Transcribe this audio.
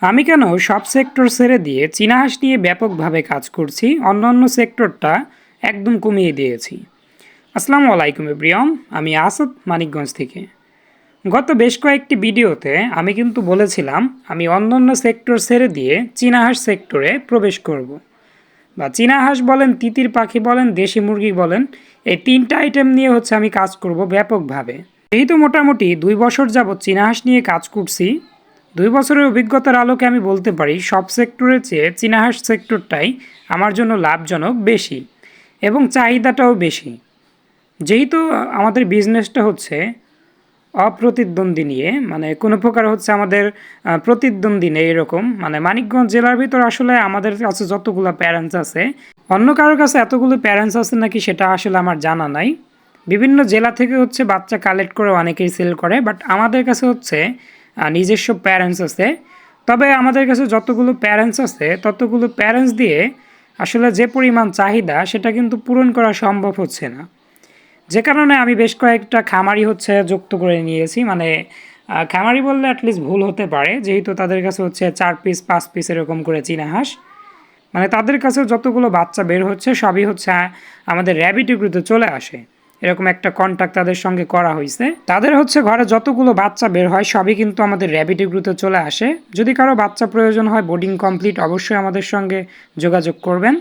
আমি কেন সব সেক্টর ছেড়ে দিয়ে চীনা হাঁস নিয়ে ব্যাপকভাবে কাজ করছি, অন্যান্য সেক্টরটা একদম কমিয়ে দিয়েছি। আসসালামু আলাইকুম এভরিওয়ান, আমি আসাদ মানিকগঞ্জ থেকে। গত বেশ কয়েকটি ভিডিওতে আমি কিন্তু বলেছিলাম আমি অন্যান্য সেক্টর ছেড়ে দিয়ে চীনা হাঁস সেক্টরে প্রবেশ করব। বা চীনা হাঁস বলেন, তিতির পাখি বলেন, দেশি মুরগি বলেন, এই তিনটা আইটেম নিয়ে হচ্ছে আমি কাজ করব ব্যাপকভাবে। যেহেতু মোটামুটি 2 বছর যাবৎ চীনা হাঁস নিয়ে কাজ করছি, 2 বছরের অভিজ্ঞতার আলোকে আমি বলতে পারি সব সেক্টরের চেয়ে চীনা হাঁস সেক্টরটাই আমার জন্য লাভজনক বেশি এবং চাহিদাটাও বেশি। যেহেতু আমাদের বিজনেসটা হচ্ছে অপ্রতিদ্বন্দ্বী নিয়ে, মানে কোনো প্রকার হচ্ছে আমাদের প্রতিদ্বন্দ্বী নেই এরকম, মানে মানিকগঞ্জ জেলার ভিতর আসলে আমাদের কাছে যতগুলো প্যারেন্টস আছে, অন্য কারোর কাছে এতগুলো প্যারেন্টস আছে নাকি সেটা আসলে আমার জানা নাই। বিভিন্ন জেলা থেকে হচ্ছে বাচ্চা কালেক্ট করে অনেকেই সেল করে, বাট আমাদের কাছে হচ্ছে নিজস্ব প্যারেন্টস আছে। তবে আমাদের কাছে যতগুলো প্যারেন্টস আছে ততগুলো প্যারেন্টস দিয়ে আসলে যে পরিমাণ চাহিদা সেটা কিন্তু পূরণ করা সম্ভব হচ্ছে না। যে কারণে আমি বেশ কয়েকটা খামারি হচ্ছে যুক্ত করে নিয়েছি, মানে খামারি বললে অ্যাটলিস্ট ভুল হতে পারে, যেহেতু তাদের কাছে হচ্ছে 4 পিস 5 পিস এরকম করে চীনা হাঁস, মানে তাদের কাছেও যতগুলো বাচ্চা বের হচ্ছে সবই হচ্ছে আমাদের র্যাবিট ইগ্রুতে চলে আসে। এরকম একটা কন্ট্যাক্ট তাদের সঙ্গে করা হয়েছে, তাদের হচ্ছে ঘরে যতগুলো বাচ্চা বের হয় সবই কিন্তু আমাদের র্যাবিট ইগ্রুতে চলে আসে। যদি কারো বাচ্চা প্রয়োজন হয় বোর্ডিং কমপ্লিট, অবশ্যই আমাদের সঙ্গে যোগাযোগ করবেন।